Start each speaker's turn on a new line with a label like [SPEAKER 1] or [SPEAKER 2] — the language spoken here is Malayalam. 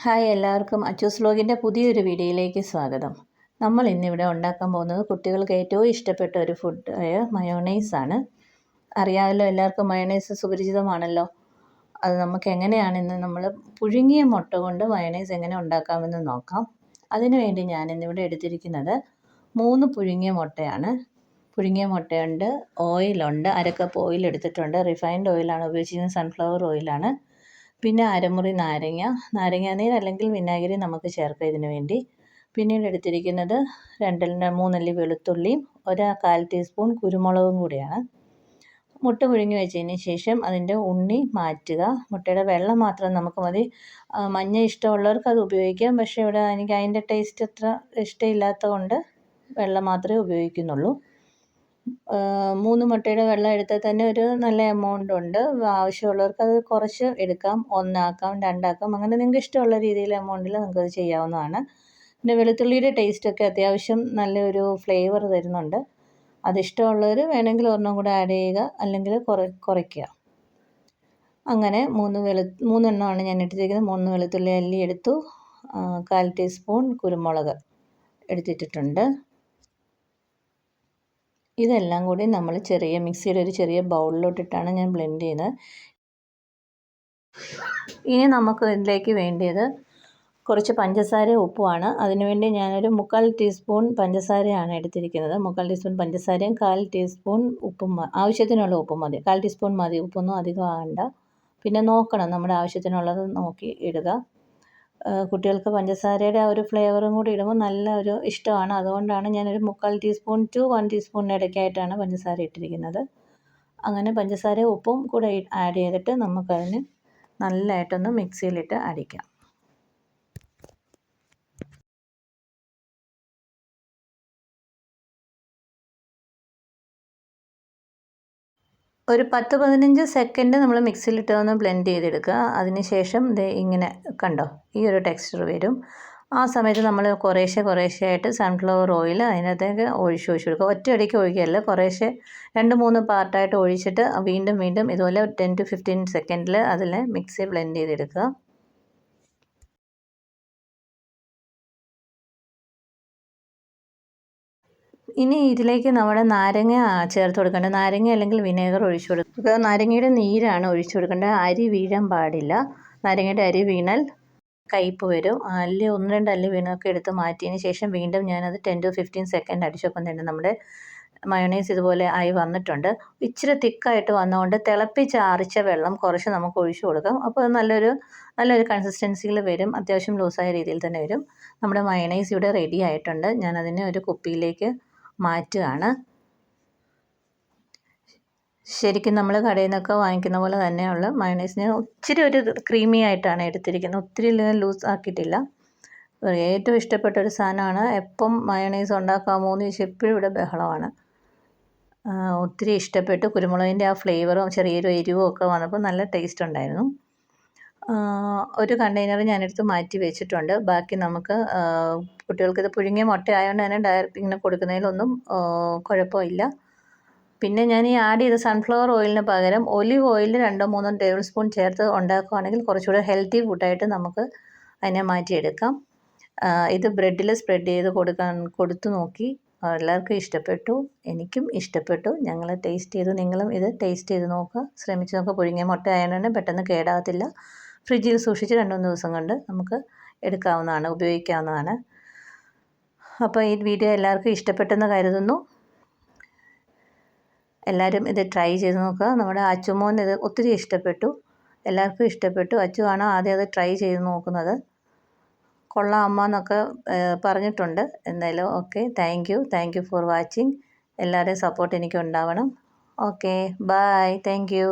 [SPEAKER 1] ഹായ്, എല്ലാവർക്കും അച്ചൂസ് വ്ലോഗിൻ്റെ പുതിയൊരു വീഡിയോയിലേക്ക് സ്വാഗതം. നമ്മൾ ഇന്നിവിടെ ഉണ്ടാക്കാൻ പോകുന്നത് കുട്ടികൾക്ക് ഏറ്റവും ഇഷ്ടപ്പെട്ട ഒരു ഫുഡായ മയോണൈസാണ്. അറിയാമല്ലോ, എല്ലാവർക്കും മയോണൈസ് സുപരിചിതമാണല്ലോ. അത് നമുക്ക് എങ്ങനെയാണെന്ന് നമ്മൾ പുഴുങ്ങിയ മുട്ട കൊണ്ട് മയോണൈസ് എങ്ങനെ ഉണ്ടാക്കാമെന്ന് നോക്കാം. അതിനുവേണ്ടി ഞാനിന്നിവിടെ എടുത്തിരിക്കുന്നത് 3 പുഴുങ്ങിയ മുട്ടയാണ്. പുഴുങ്ങിയ മുട്ടയുണ്ട്, ഓയിലുണ്ട്, 1/2 കപ്പ് ഓയിൽ എടുത്തിട്ടുണ്ട്. റിഫൈൻഡ് ഓയിലാണ് ഉപയോഗിച്ചിരിക്കുന്നത്, സൺഫ്ലവർ ഓയിലാണ്. പിന്നെ അരമുറി നാരങ്ങാനീര് അല്ലെങ്കിൽ വിനാഗിരി നമുക്ക് ചേർക്കാം ഇതിന് വേണ്ടി. പിന്നീട് എടുത്തിരിക്കുന്നത് 3 അല്ലി വെളുത്തുള്ളിയും 1/4 ടീസ്പൂൺ കുരുമുളകും കൂടിയാണ്. മുട്ട പുഴുങ്ങി വെച്ചതിന് ശേഷം അതിൻ്റെ ഉണ്ണി മാറ്റുക. മുട്ടയുടെ വെള്ളം മാത്രം നമുക്ക് മതി. മഞ്ഞ ഇഷ്ടമുള്ളവർക്ക് അത് ഉപയോഗിക്കാം. പക്ഷേ ഇവിടെ എനിക്ക് അതിൻ്റെ ടേസ്റ്റ് അത്ര ഇഷ്ടമില്ലാത്തത് കൊണ്ട് വെള്ളം മാത്രമേ ഉപയോഗിക്കുന്നുള്ളൂ. 3 മുട്ടയുടെ വെള്ളം എടുത്താൽ തന്നെ ഒരു നല്ല എമൗണ്ട് ഉണ്ട്. ആവശ്യമുള്ളവർക്ക് അത് കുറച്ച് എടുക്കാം, 1 ആക്കാം, 2 ആക്കാം, അങ്ങനെ നിങ്ങൾക്ക് ഇഷ്ടമുള്ള രീതിയിൽ എമൗണ്ടിൽ നിങ്ങൾക്കത് ചെയ്യാവുന്നതാണ്. പിന്നെ വെളുത്തുള്ളിയുടെ ടേസ്റ്റൊക്കെ അത്യാവശ്യം നല്ലൊരു ഫ്ലേവർ തരുന്നുണ്ട്. അതിഷ്ടമുള്ളവർ വേണമെങ്കിൽ ഒരെണ്ണം കൂടെ ആഡ് ചെയ്യുക, അല്ലെങ്കിൽ കുറയ്ക്കുക. അങ്ങനെ 3 എണ്ണമാണ് ഞാൻ എടുത്തിരിക്കുന്നത്. 3 വെളുത്തുള്ളി അല്ലി എടുത്തു, 1/4 ടീസ്പൂൺ കുരുമുളക് എടുത്തിട്ടുണ്ട്. ഇതെല്ലാം കൂടി നമ്മൾ മിക്സിയുടെ ഒരു ചെറിയ ബൗളിലോട്ടിട്ടാണ് ഞാൻ ബ്ലെൻഡ് ചെയ്യുന്നത്. ഇനി നമുക്ക് ഇതിലേക്ക് വേണ്ടിയത് കുറച്ച് പഞ്ചസാരയും ഉപ്പുമാണ്. അതിനുവേണ്ടി ഞാനൊരു 3/4 ടീസ്പൂൺ പഞ്ചസാരയാണ് എടുത്തിരിക്കുന്നത്. 3/4 ടീസ്പൂൺ പഞ്ചസാരയും 1/4 ടീസ്പൂൺ ഉപ്പും, ആവശ്യത്തിനുള്ള ഉപ്പും മതി. 1/4 ടീസ്പൂൺ മതി, ഉപ്പൊന്നും അധികം ആകണ്ട. പിന്നെ നോക്കണം, നമ്മുടെ ആവശ്യത്തിനുള്ളത് നോക്കി ഇടുക. കുട്ടികൾക്ക് പഞ്ചസാരയുടെ ആ ഒരു ഫ്ലേവറും കൂടി ഇടുമ്പോൾ നല്ല ഒരു ഇഷ്ടമാണ്. അതുകൊണ്ടാണ് ഞാനൊരു 3/4 ടീസ്പൂൺ ടു 1 ടീസ്പൂണിന് ഇടയ്ക്കായിട്ടാണ് പഞ്ചസാര ഇട്ടിരിക്കുന്നത്. അങ്ങനെ പഞ്ചസാരയും ഉപ്പും കൂടെ ആഡ് ചെയ്തിട്ട് നമുക്കതിന് നല്ലതായിട്ടൊന്ന് മിക്സിയിലിട്ട് അടിക്കാം. ഒരു 10-15 സെക്കൻഡ് നമ്മൾ മിക്സിയിലിട്ട് ഒന്ന് ബ്ലെൻഡ് ചെയ്തെടുക്കുക. അതിനുശേഷം ഇങ്ങനെ കണ്ടോ, ഈ ഒരു ടെക്സ്ചർ വരും. ആ സമയത്ത് നമ്മൾ കുറേശ്ശെ ആയിട്ട് സൺഫ്ലവർ ഓയിൽ അതിനകത്തേക്ക് ഒഴിച്ച് കൊടുക്കുക. ഒറ്റയടിക്ക് ഒഴിക്കുകയല്ല, കുറേശ്ശെ 2-3 പാർട്ടായിട്ട് ഒഴിച്ചിട്ട് വീണ്ടും ഇതുപോലെ 10 to 15 സെക്കൻഡിൽ അതിൽ മിക്സി ബ്ലെൻഡ് ചെയ്തെടുക്കുക. ഇനി ഇതിലേക്ക് നമ്മുടെ നാരങ്ങ ചേർത്ത് കൊടുക്കേണ്ടത്. നാരങ്ങ അല്ലെങ്കിൽ വിനേഗർ ഒഴിച്ചു കൊടുക്കുക. നാരങ്ങയുടെ നീരാണ് ഒഴിച്ചു കൊടുക്കേണ്ടത്. അരി വീഴാൻ പാടില്ല. നാരങ്ങയുടെ അരി വീണാൽ കയ്പ്പ് വരും. 1-2 അല്ലി വീണൊക്കെ എടുത്ത് മാറ്റിയതിന് ശേഷം വീണ്ടും ഞാനത് 10 to 15 സെക്കൻഡ് അടിച്ചപ്പം തന്നെ നമ്മുടെ മയോണൈസ് ഇതുപോലെ ആയി വന്നിട്ടുണ്ട്. ഇച്ചിരി തിക്കായിട്ട് വന്നതുകൊണ്ട് തിളപ്പിച്ചാറിച്ച വെള്ളം കുറച്ച് നമുക്ക് ഒഴിച്ചു കൊടുക്കാം. അപ്പോൾ നല്ലൊരു കൺസിസ്റ്റൻസിയിൽ വരും. അത്യാവശ്യം ലൂസായ രീതിയിൽ തന്നെ വരും. നമ്മുടെ മയോണൈസ് ഇവിടെ റെഡി ആയിട്ടുണ്ട്. ഞാനതിനെ ഒരു കുപ്പിയിലേക്ക് മാറ്റുകയാണ്. ശരിക്കും നമ്മൾ കടയിൽ നിന്നൊക്കെ വാങ്ങിക്കുന്ന പോലെ തന്നെയുള്ള മയോണൈസിന് ഇച്ചിരി ഒരു ക്രീമി ആയിട്ടാണ് എടുത്തിരിക്കുന്നത്. ഒത്തിരി ലൂസ് ആക്കിയിട്ടില്ല. ഏറ്റവും ഇഷ്ടപ്പെട്ട ഒരു സാധനമാണ്. എപ്പം മയോണൈസ് ഉണ്ടാക്കാമോ എന്ന് ചോദിച്ചാൽ എപ്പോഴും ഇവിടെ ബഹളമാണ്. ഒത്തിരി ഇഷ്ടപ്പെട്ടു. കുരുമുളകിൻ്റെ ആ ഫ്ലേവറും ചെറിയൊരു എരിവും ഒക്കെ വന്നപ്പോൾ നല്ല ടേസ്റ്റ് ഉണ്ടായിരുന്നു. ഒരു കണ്ടെയ്നർ ഞാനെടുത്ത് മാറ്റി വെച്ചിട്ടുണ്ട്. ബാക്കി നമുക്ക് കുട്ടികൾക്കിത് പുഴുങ്ങിയ മുട്ട ആയതുകൊണ്ട് തന്നെ ഡയറക്റ്റ് ഇങ്ങനെ കൊടുക്കുന്നതിലൊന്നും കുഴപ്പമില്ല. പിന്നെ ഞാൻ ഈ ആഡ് ചെയ്ത സൺഫ്ലവർ ഓയിലിന് പകരം ഒലിവ് ഓയിൽ 2-3 ടേബിൾ സ്പൂൺ ചേർത്ത് ഉണ്ടാക്കുകയാണെങ്കിൽ കുറച്ചുകൂടെ ഹെൽത്തി ഫുഡായിട്ട് നമുക്ക് അതിനെ മാറ്റിയെടുക്കാം. ഇത് ബ്രെഡിൽ സ്പ്രെഡ് ചെയ്ത് കൊടുത്തു നോക്കി. എല്ലാവർക്കും ഇഷ്ടപ്പെട്ടു, എനിക്കും ഇഷ്ടപ്പെട്ടു. ഞങ്ങൾ ടേസ്റ്റ് ചെയ്തു. നിങ്ങളും ഇത് ടേസ്റ്റ് ചെയ്ത് നോക്കുക, ശ്രമിച്ച് നോക്കുക. പുഴുങ്ങിയ മുട്ട ആയതുകൊണ്ട് പെട്ടെന്ന് കേടാകത്തില്ല. ഫ്രിഡ്ജിൽ സൂക്ഷിച്ച് 2-3 ദിവസം കൊണ്ട് നമുക്ക് എടുക്കാവുന്നതാണ്, ഉപയോഗിക്കാവുന്നതാണ്. അപ്പോൾ ഈ വീഡിയോ എല്ലാവർക്കും ഇഷ്ടപ്പെട്ടെന്ന് കരുതുന്നു. എല്ലാവരും ഇത് ട്രൈ ചെയ്ത് നോക്കുക. നമ്മുടെ അച്ചുമോൻ ഇത് ഒത്തിരി ഇഷ്ടപ്പെട്ടു, എല്ലാവർക്കും ഇഷ്ടപ്പെട്ടു. അച്ചു ആണ് ആദ്യം അത് ട്രൈ ചെയ്ത് നോക്കുന്നത്. കൊള്ളാം അമ്മ എന്നൊക്കെ പറഞ്ഞിട്ടുണ്ട്. എന്തായാലും okay, thank you for watching. എല്ലാവരുടെയും സപ്പോർട്ട് എനിക്ക് ഉണ്ടാവണം. Okay, bye, thank U.